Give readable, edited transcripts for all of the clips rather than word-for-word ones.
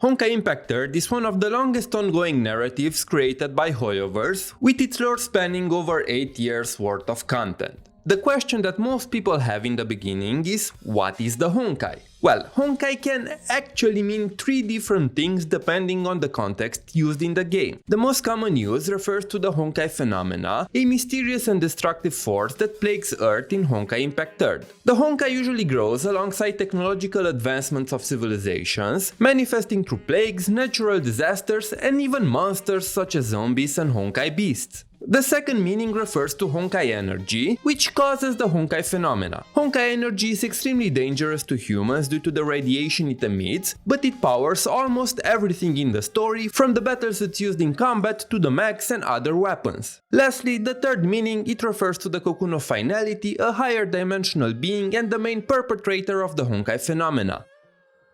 Honkai Impact 3 is one of the longest ongoing narratives created by HoYoverse, with its lore spanning over 8 years worth of content. The question that most people have in the beginning is, what is the Honkai? Well, Honkai can actually mean 3 different things depending on the context used in the game. The most common use refers to the Honkai phenomena, a mysterious and destructive force that plagues Earth in Honkai Impact 3. The Honkai usually grows alongside technological advancements of civilizations, manifesting through plagues, natural disasters, and even monsters such as zombies and Honkai beasts. The second meaning refers to Honkai energy, which causes the Honkai phenomena. Honkai energy is extremely dangerous to humans due to the radiation it emits, but it powers almost everything in the story, from the battlesuits used in combat to the mechs and other weapons. Lastly, the third meaning, it refers to the Cocoon of Finality, a higher dimensional being and the main perpetrator of the Honkai phenomena.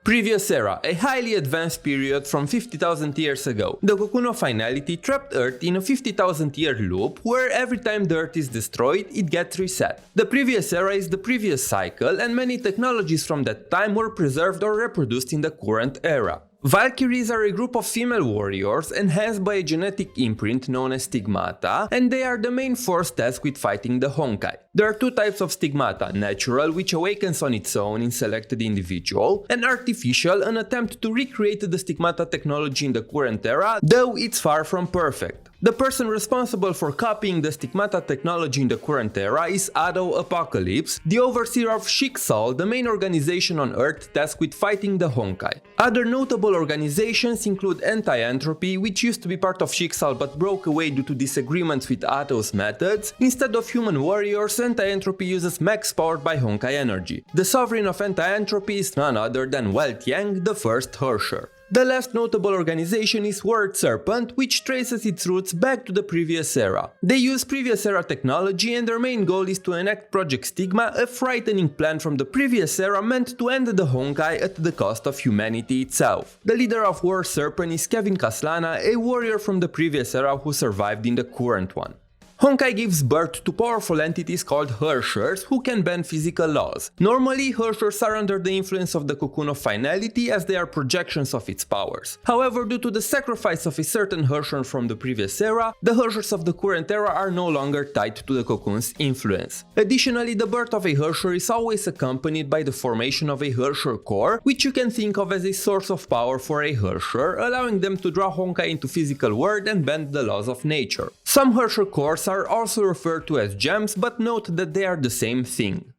Previous era, a highly advanced period from 50,000 years ago. The Cocoon of Finality trapped Earth in a 50,000 year loop where every time the Earth is destroyed, it gets reset. The previous era is the previous cycle, and many technologies from that time were preserved or reproduced in the current era. Valkyries are a group of female warriors enhanced by a genetic imprint known as stigmata, and they are the main force tasked with fighting the Honkai. There are 2 types of stigmata: natural, which awakens on its own in selected individual, and artificial, an attempt to recreate the stigmata technology in the current era, though it's far from perfect. The person responsible for copying the stigmata technology in the current era is Ado Apocalypse, the overseer of Schicksal, the main organization on Earth tasked with fighting the Honkai. Other notable organizations include Anti-Entropy, which used to be part of Schicksal but broke away due to disagreements with Ado's methods. Instead of human warriors, Anti-Entropy uses mechs powered by Honkai energy. The sovereign of Anti-Entropy is none other than Weltiang, the first Herrscher. The last notable organization is Word Serpent, which traces its roots back to the previous era. They use previous era technology, and their main goal is to enact Project Stigma, a frightening plan from the previous era meant to end the Honkai at the cost of humanity itself. The leader of Word Serpent is Kevin Kaslana, a warrior from the previous era who survived in the current one. Honkai gives birth to powerful entities called Herrschers who can bend physical laws. Normally, Herrschers are under the influence of the Cocoon of Finality as they are projections of its powers. However, due to the sacrifice of a certain Herrscher from the previous era, the Herrschers of the current era are no longer tied to the Cocoon's influence. Additionally, the birth of a Herrscher is always accompanied by the formation of a Herrscher core, which you can think of as a source of power for a Herrscher, allowing them to draw Honkai into physical world and bend the laws of nature. Some Herrscher cores are also referred to as gems, but note that they are the same thing.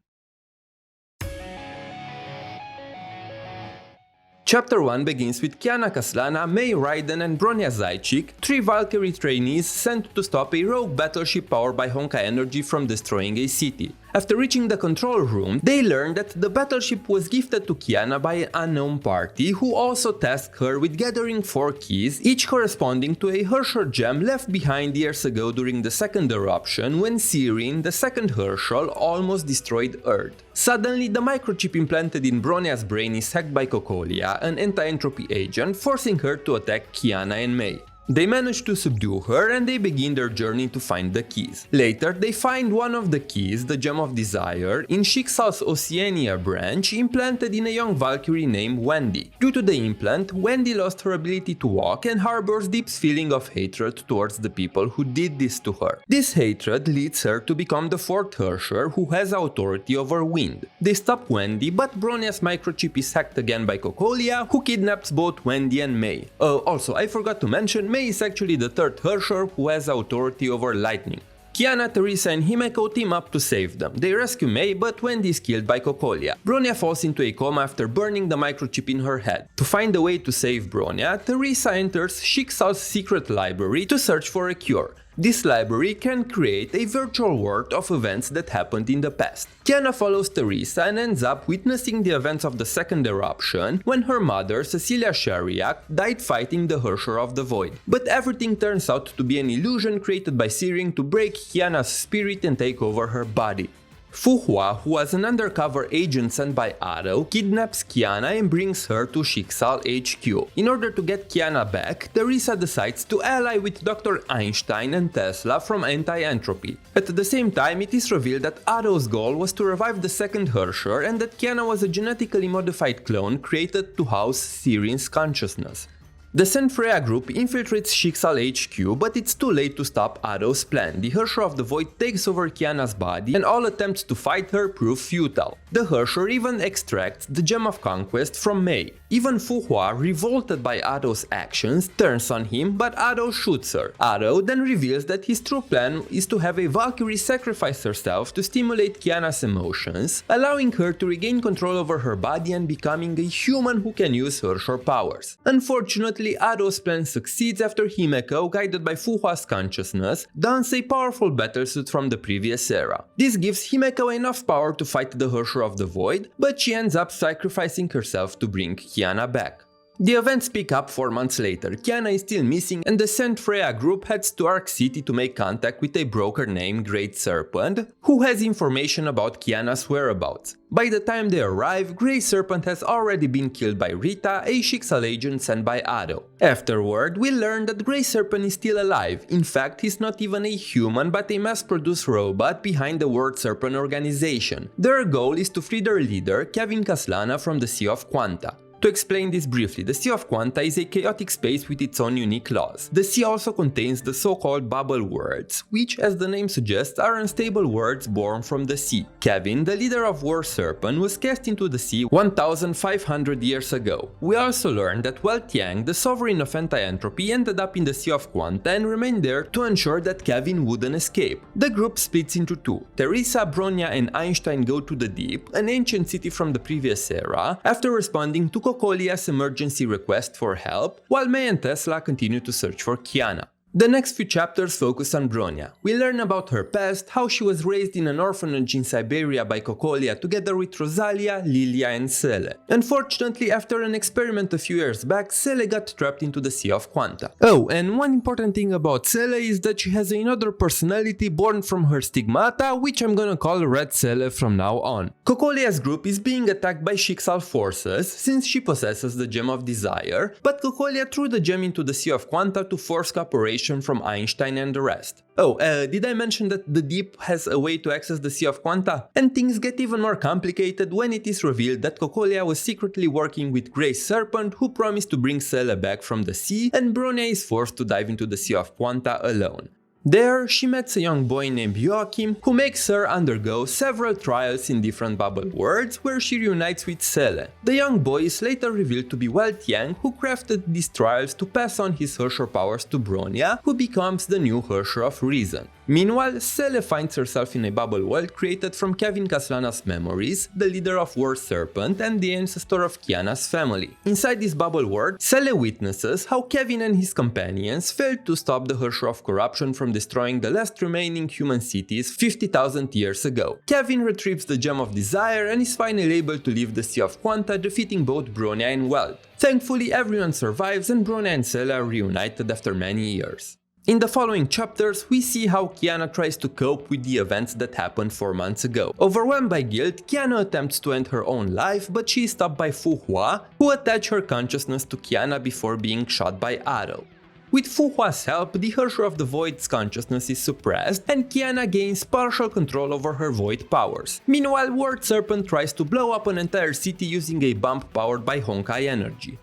Chapter 1 begins with Kiana Kaslana, May Raiden and Bronya Zajcik, 3 Valkyrie trainees sent to stop a rogue battleship powered by Honkai energy from destroying a city. After reaching the control room, they learn that the battleship was gifted to Kiana by an unknown party who also tasked her with gathering 4 keys, each corresponding to a Herrscher gem left behind years ago during the second eruption when Sirin, the second Herschel, almost destroyed Earth. Suddenly, the microchip implanted in Bronya's brain is hacked by Cocolia, an anti-entropy agent, forcing her to attack Kiana and May. They manage to subdue her and they begin their journey to find the keys. Later, they find one of the keys, the Gem of Desire, in Schicksal's Oceania branch, implanted in a young Valkyrie named Wendy. Due to the implant, Wendy lost her ability to walk and harbors deep feeling of hatred towards the people who did this to her. This hatred leads her to become the 4th Herrscher, who has authority over wind. They stop Wendy, but Bronya's microchip is hacked again by Cocolia, who kidnaps both Wendy and May. Also, I forgot to mention, May is actually the 3rd Herrscher who has authority over lightning. Kiana, Teresa and Himeko team up to save them. They rescue May, but Wendy is killed by Cocolia. Bronya falls into a coma after burning the microchip in her head. To find a way to save Bronya, Teresa enters Schicksal's secret library to search for a cure. This library can create a virtual world of events that happened in the past. Kiana follows Teresa and ends up witnessing the events of the second eruption when her mother, Cecilia Shariak, died fighting the Herrscher of the Void. But everything turns out to be an illusion created by Sirin to break Kiana's spirit and take over her body. Fu Hua, who was an undercover agent sent by Ado, kidnaps Kiana and brings her to Schicksal HQ. In order to get Kiana back, Teresa decides to ally with Dr. Einstein and Tesla from Anti-Entropy. At the same time, it is revealed that Ado's goal was to revive the second Herrscher and that Kiana was a genetically modified clone created to house Sirin's consciousness. The Senfreya group infiltrates Schicksal HQ, but it's too late to stop Ado's plan. The Herrscher of the Void takes over Kiana's body and all attempts to fight her prove futile. The Herrscher even extracts the Gem of Conquest from Mei. Even Fu Hua, revolted by Ado's actions, turns on him, but Ado shoots her. Ado then reveals that his true plan is to have a Valkyrie sacrifice herself to stimulate Kiana's emotions, allowing her to regain control over her body and becoming a human who can use Herrscher powers. Unfortunately, Ado's plan succeeds after Himeko, guided by Fu Hua's consciousness, dons a powerful battlesuit from the previous era. This gives Himeko enough power to fight the Herrscher of the Void, but she ends up sacrificing herself to bring Kiana back. The events pick up 4 months later. Kiana is still missing and the Saint Freya group heads to Arc City to make contact with a broker named Great Serpent, who has information about Kiana's whereabouts. By the time they arrive, Grey Serpent has already been killed by Rita, a Schicksal agent sent by Ado. Afterward, we learn that Grey Serpent is still alive. In fact, he's not even a human but a mass-produced robot behind the World Serpent organization. Their goal is to free their leader, Kevin Kaslana, from the Sea of Quanta. To explain this briefly, the Sea of Quanta is a chaotic space with its own unique laws. The sea also contains the so-called bubble worlds, which, as the name suggests, are unstable worlds born from the sea. Kevin, the leader of War Serpent, was cast into the sea 1500 years ago. We also learned that Tiang, the sovereign of Anti-Entropy, ended up in the Sea of Quanta and remained there to ensure that Kevin wouldn't escape. The group splits into two. Teresa, Bronya and Einstein go to the Deep, an ancient city from the previous era, after responding to Kokolia's emergency request for help, while Mei and Tesla continue to search for Kiana. The next few chapters focus on Bronya. We learn about her past, how she was raised in an orphanage in Siberia by Kokolia together with Rosalia, Lilia and Sele. Unfortunately, after an experiment a few years back, Sele got trapped into the Sea of Quanta. Oh, and one important thing about Sele is that she has another personality born from her stigmata, which I'm gonna call Red Sele from now on. Kokolia's group is being attacked by Schicksal forces since she possesses the Gem of Desire, but Kokolia threw the gem into the Sea of Quanta to force cooperation from Einstein and the rest. Oh, did I mention that the Deep has a way to access the Sea of Quanta? And things get even more complicated when it is revealed that Kokolia was secretly working with Grey Serpent, who promised to bring Sele back from the sea, and Bronya is forced to dive into the Sea of Quanta alone. There, she meets a young boy named Joachim, who makes her undergo several trials in different bubble worlds where she reunites with Sele. The young boy is later revealed to be Tiang, who crafted these trials to pass on his Herrscher powers to Bronya, who becomes the new Herrscher of Reason. Meanwhile, Sele finds herself in a bubble world created from Kevin Kaslana's memories, the leader of War Serpent and the ancestor of Kiana's family. Inside this bubble world, Sele witnesses how Kevin and his companions failed to stop the Herrscher of Corruption from destroying the last remaining human cities 50,000 years ago. Kevin retrieves the Gem of Desire and is finally able to leave the Sea of Quanta, defeating both Bronya and Welt. Thankfully, everyone survives and Bronya and Sele are reunited after many years. In the following chapters, we see how Kiana tries to cope with the events that happened 4 months ago. Overwhelmed by guilt, Kiana attempts to end her own life, but she is stopped by Fu Hua, who attached her consciousness to Kiana before being shot by Ado. With Fu Hua's help, the Herrscher of the Void's consciousness is suppressed, and Kiana gains partial control over her Void powers. Meanwhile, World Serpent tries to blow up an entire city using a bomb powered by Honkai energy.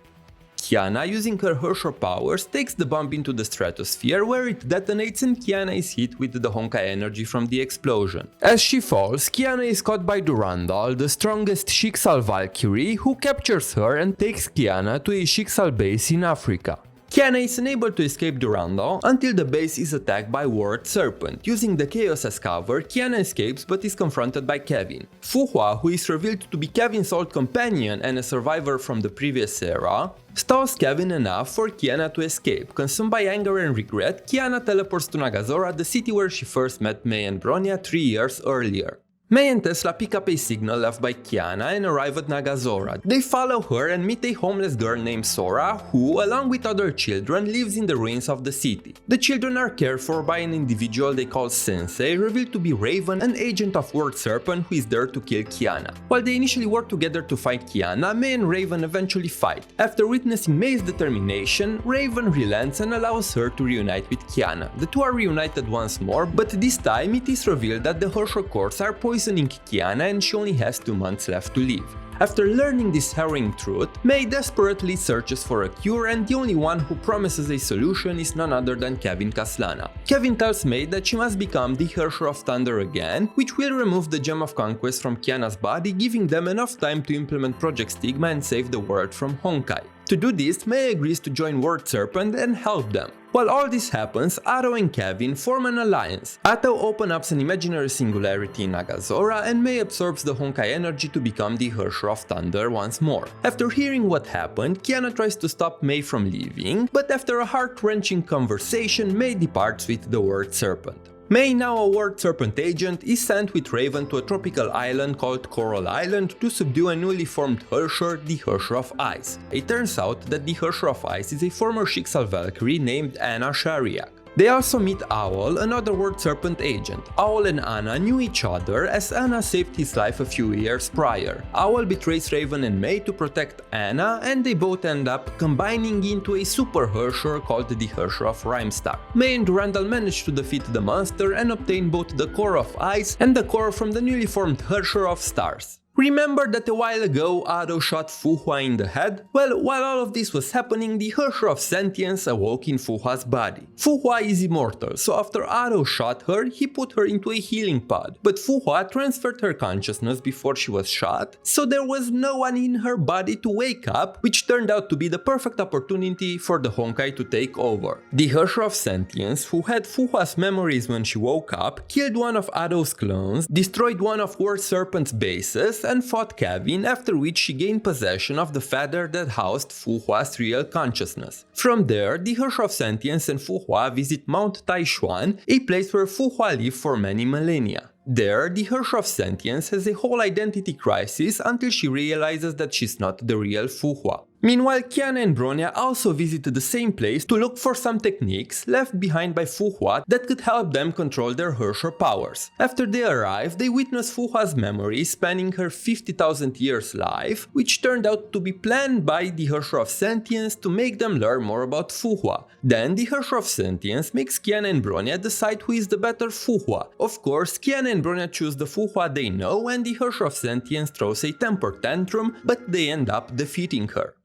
Kiana, using her Herrscher powers, takes the bomb into the stratosphere where it detonates and Kiana is hit with the Honkai energy from the explosion. As she falls, Kiana is caught by Durandal, the strongest Schicksal Valkyrie, who captures her and takes Kiana to a Schicksal base in Africa. Kiana is unable to escape Durandal until the base is attacked by World Serpent. Using the Chaos as cover, Kiana escapes but is confronted by Kevin. Fu Hua, who is revealed to be Kevin's old companion and a survivor from the previous era, stalls Kevin enough for Kiana to escape. Consumed by anger and regret, Kiana teleports to Nagazora, the city where she first met Mei and Bronya 3 years earlier. Mei and Tesla pick up a signal left by Kiana and arrive at Nagazora. They follow her and meet a homeless girl named Sora, who, along with other children, lives in the ruins of the city. The children are cared for by an individual they call Sensei, revealed to be Raven, an agent of Word Serpent who is there to kill Kiana. While they initially work together to fight Kiana, Mei and Raven eventually fight. After witnessing Mei's determination, Raven relents and allows her to reunite with Kiana. The two are reunited once more, but this time it is revealed that the Herschel courts are poisoning Kiana and she only has 2 months left to live. After learning this harrowing truth, Mei desperately searches for a cure, and the only one who promises a solution is none other than Kevin Kaslana. Kevin tells Mei that she must become the Herrscher of Thunder again, which will remove the Gem of Conquest from Kiana's body, giving them enough time to implement Project Stigma and save the world from Honkai. To do this, Mei agrees to join Word Serpent and help them. While all this happens, Atto and Kevin form an alliance. Atto opens up an imaginary singularity in Nagazora, and Mei absorbs the Honkai energy to become the Herrscher of Thunder once more. After hearing what happened, Kiana tries to stop Mei from leaving, but after a heart-wrenching conversation, Mei departs with the Word Serpent. Mei, now a Word Serpent agent, is sent with Raven to a tropical island called Coral Island to subdue a newly formed Herrscher, the Herrscher of Ice. It turns out that the Herrscher of Ice is a former Schicksal Valkyrie named Anna Shariak. They also meet Owl, another Word Serpent agent. Owl and Anna knew each other as Anna saved his life a few years prior. Owl betrays Raven and Mei to protect Anna, and they both end up combining into a super Herrscher called the Herrscher of Rhymestar. Mei and Durandal manage to defeat the monster and obtain both the core of ice and the core from the newly formed Herrscher of Stars. Remember that a while ago Atto shot Fu Hua in the head? Well, while all of this was happening, the Herrscher of Sentience awoke in Fu Hua's body. Fu Hua is immortal, so after Atto shot her, he put her into a healing pod. But Fu Hua transferred her consciousness before she was shot, so there was no one in her body to wake up, which turned out to be the perfect opportunity for the Honkai to take over. The Herrscher of Sentience, who had Fu Hua's memories when she woke up, killed one of Atto's clones, destroyed one of Word Serpent's bases, and fought Kevin, after which she gained possession of the feather that housed Fu Hua's real consciousness. From there, the Herrscher of Sentience and Fu Hua visit Mount Taishuan, a place where Fu Hua lived for many millennia. There, the Herrscher of Sentience has a whole identity crisis until she realizes that she's not the real Fu Hua. Meanwhile, Kiana and Bronya also visit the same place to look for some techniques left behind by Fu Hua that could help them control their Herrscher powers. After they arrive, they witness Fu Hua's memory spanning her 50,000 years life, which turned out to be planned by the Herrscher of Sentience to make them learn more about Fu Hua. Then the Herrscher of Sentience makes Kiana and Bronya decide who is the better Fu Hua. Of course, Kiana and Bronya choose the Fu Hua they know, and the Herrscher of Sentience throws a temper tantrum, but they end up defeating her.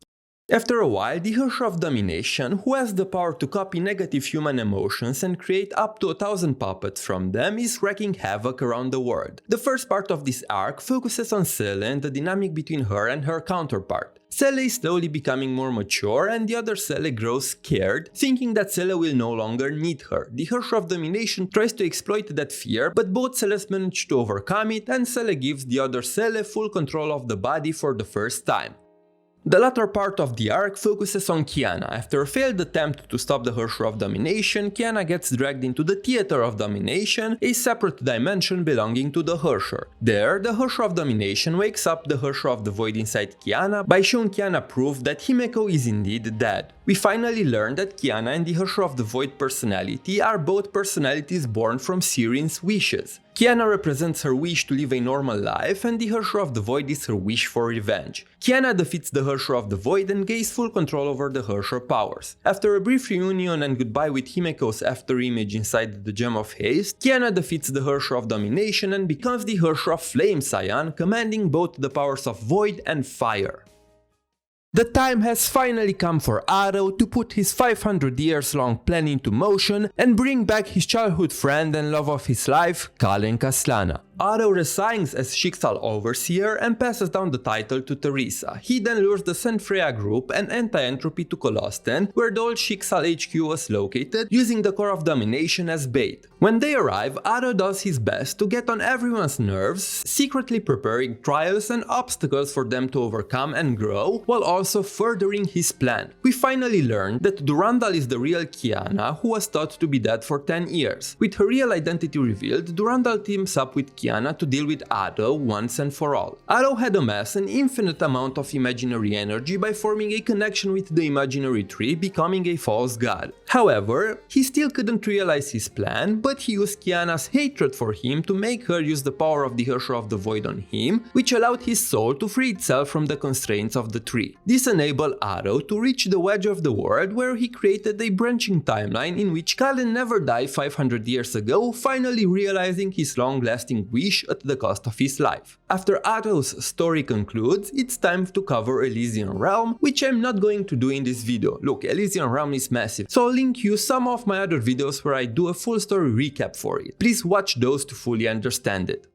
After a while, the Herrscher of Domination, who has the power to copy negative human emotions and create up to 1,000 puppets from them, is wreaking havoc around the world. The first part of this arc focuses on Cele and the dynamic between her and her counterpart. Cele is slowly becoming more mature, and the other Cele grows scared, thinking that Cele will no longer need her. The Herrscher of Domination tries to exploit that fear, but both Celes manage to overcome it, and Cele gives the other Cele full control of the body for the first time. The latter part of the arc focuses on Kiana. After a failed attempt to stop the Herrscher of Domination, Kiana gets dragged into the Theater of Domination, a separate dimension belonging to the Herrscher. There, the Herrscher of Domination wakes up the Herrscher of the Void inside Kiana by showing Kiana proof that Himeko is indeed dead. We finally learn that Kiana and the Herrscher of the Void personality are both personalities born from Sirin's wishes. Kiana represents her wish to live a normal life, and the Herrscher of the Void is her wish for revenge. Kiana defeats the Herrscher of the Void and gains full control over the Herrscher powers. After a brief reunion and goodbye with Himeko's afterimage inside the Gem of Haste, Kiana defeats the Herrscher of Domination and becomes the Herrscher of Flame Saiyan, commanding both the powers of Void and Fire. The time has finally come for Atto to put his 500 years long plan into motion and bring back his childhood friend and love of his life, Kalen Kaslana. Atto resigns as Schicksal Overseer and passes down the title to Teresa. He then lures the St. Freya group and Anti-Entropy to Colosten, where the old Schicksal HQ was located, using the Core of Domination as bait. When they arrive, Atto does his best to get on everyone's nerves, secretly preparing trials and obstacles for them to overcome and grow, while also furthering his plan. We finally learn that Durandal is the real Kiana, who was thought to be dead for 10 years. With her real identity revealed, Durandal teams up with Kiana Kiana to deal with Ado once and for all. Ado had amassed an infinite amount of imaginary energy by forming a connection with the imaginary tree, becoming a false god. However, he still couldn't realize his plan, but he used Kiana's hatred for him to make her use the power of the Herrscher of the Void on him, which allowed his soul to free itself from the constraints of the tree. This enabled Ado to reach the wedge of the world, where he created a branching timeline in which Kallen never died 500 years ago, finally realizing his long-lasting wish at the cost of his life. After Ado's story concludes, it's time to cover Elysian Realm, which I'm not going to do in this video. Look, Elysian Realm is massive, so I'll link you some of my other videos where I do a full story recap for it. Please watch those to fully understand it.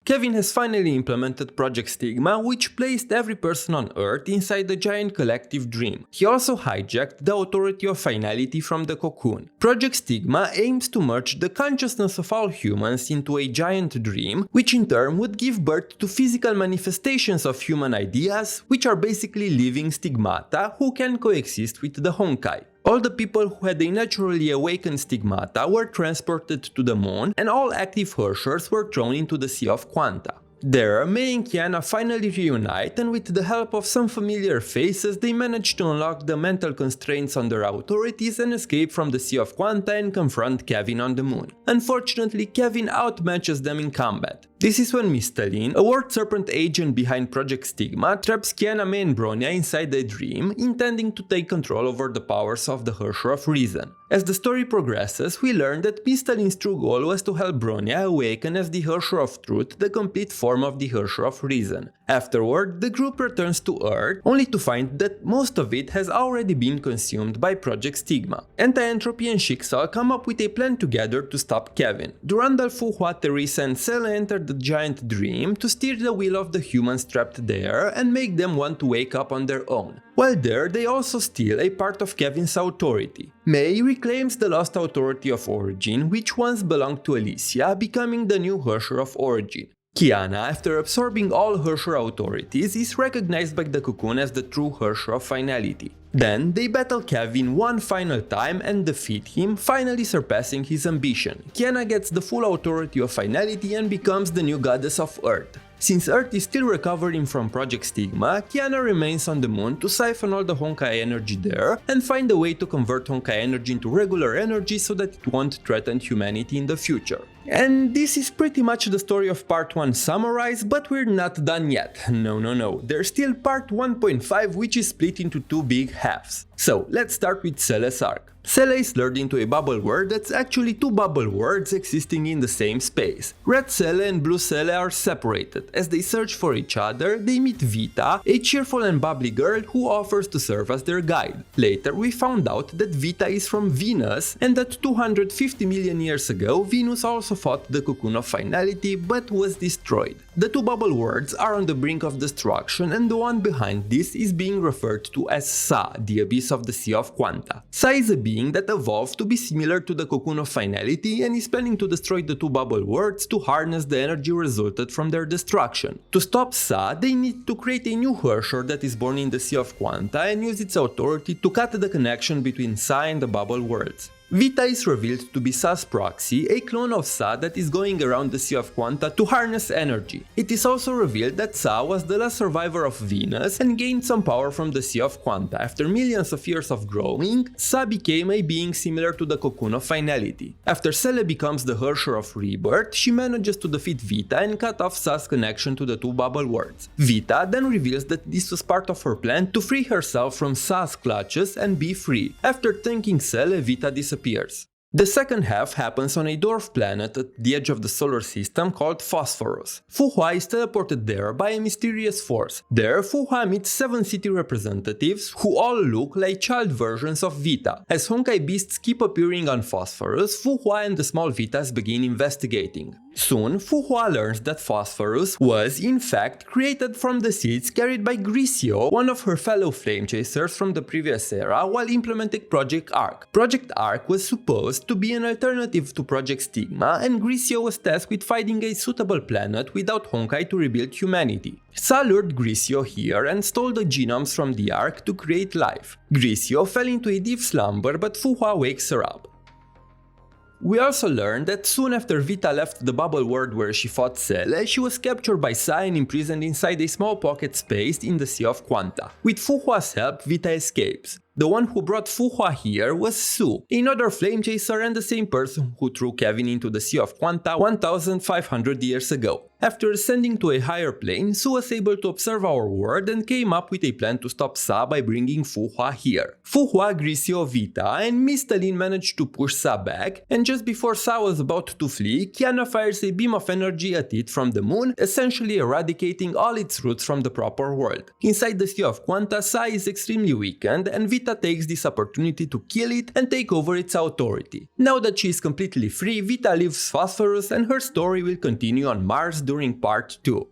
Kevin has finally implemented Project Stigma, which placed every person on Earth inside a giant collective dream. He also hijacked the authority of finality from the cocoon. Project Stigma aims to merge the consciousness of all humans into a giant dream, which in turn would give birth to physical manifestations of human ideas, which are basically living stigmata who can coexist with the Honkai. All the people who had a naturally awakened stigmata were transported to the moon, and all active Herrschers were thrown into the Sea of Quanta. There, Mei and Kiana finally reunite, and with the help of some familiar faces, they manage to unlock the mental constraints on their authorities and escape from the Sea of Quanta and confront Kevin on the moon. Unfortunately, Kevin outmatches them in combat. This is when Mystaline, a Word Serpent agent behind Project Stigma, traps Kiana, Mei and Bronya inside a dream, intending to take control over the powers of the Herrscher of Reason. As the story progresses, we learn that Mystaline's true goal was to help Bronya awaken as the Herrscher of Truth, the complete form of the Herrscher of Reason. Afterward, the group returns to Earth, only to find that most of it has already been consumed by Project Stigma. Anti-Entropy and Schicksal come up with a plan together to stop Kevin. Durandal, Fuhua, Teresa and Sela enter the giant dream to steer the will of the humans trapped there and make them want to wake up on their own. While there, they also steal a part of Kevin's authority. Mei reclaims the lost authority of Origin, which once belonged to Alicia, becoming the new Herrscher of Origin. Kiana, after absorbing all Herrscher authorities, is recognized by the cocoon as the true Herrscher of Finality. Then, they battle Kevin one final time and defeat him, finally surpassing his ambition. Kiana gets the full authority of Finality and becomes the new goddess of Earth. Since Earth is still recovering from Project Stigma, Kiana remains on the moon to siphon all the Honkai energy there and find a way to convert Honkai energy into regular energy so that it won't threaten humanity in the future. And this is pretty much the story of part 1 summarized, but we're not done yet. No. There's still part 1.5, which is split into two big halves. So let's start with Cele's arc. Cele is lured into a bubble world that's actually two bubble worlds existing in the same space. Red Cele and Blue Cele are separated. As they search for each other, they meet Vita, a cheerful and bubbly girl who offers to serve as their guide. Later we found out that Vita is from Venus and that 250 million years ago Venus also fought the cocoon of finality but was destroyed. The two bubble worlds are on the brink of destruction, and the one behind this is being referred to as Sa, the abyss of the Sea of Quanta. Sa is a being that evolved to be similar to the cocoon of finality and is planning to destroy the two bubble worlds to harness the energy resulted from their destruction. To stop Sa, they need to create a new Herrscher that is born in the Sea of Quanta and use its authority to cut the connection between Sa and the bubble worlds. Vita is revealed to be Sa's proxy, a clone of Sa that is going around the Sea of Quanta to harness energy. It is also revealed that Sa was the last survivor of Venus and gained some power from the Sea of Quanta. After millions of years of growing, Sa became a being similar to the cocoon of finality. After Cele becomes the Herrscher of Rebirth, she manages to defeat Vita and cut off Sa's connection to the two bubble worlds. Vita then reveals that this was part of her plan to free herself from Sa's clutches and be free. After thanking Cele, Vita disappears. The second half happens on a dwarf planet at the edge of the solar system called Phosphorus. Fuhua is teleported there by a mysterious force. There, Fuhua meets 7 city representatives who all look like child versions of Vita. As Honkai beasts keep appearing on Phosphorus, Fuhua and the small Vitas begin investigating. Soon, Fuhua learns that Phosphorus was, in fact, created from the seeds carried by Grisio, one of her fellow flame chasers from the previous era, while implementing Project Arc. Project Arc was supposed to be an alternative to Project Stigma, and Grisio was tasked with finding a suitable planet without Honkai to rebuild humanity. Sa lured Grisio here and stole the genomes from the Arc to create life. Grisio fell into a deep slumber, but Fuhua wakes her up. We also learned that soon after Vita left the bubble world where she fought Cell, she was captured by Sai and imprisoned inside a small pocket space in the Sea of Quanta. With Fu Hua's help, Vita escapes. The one who brought Fu Hua here was Su, another flame chaser and the same person who threw Kevin into the Sea of Quanta 1500 years ago. After ascending to a higher plane, Su was able to observe our world and came up with a plan to stop Sa by bringing Fu Hua here. Fu Hua, Grisio, Vita, and Mistalin managed to push Sa back, and just before Sa was about to flee, Kiana fires a beam of energy at it from the moon, essentially eradicating all its roots from the proper world. Inside the Sea of Quanta, Sa is extremely weakened, and Vita takes this opportunity to kill it and take over its authority. Now that she is completely free, Vita leaves Phosphorus and her story will continue on Mars during part 2.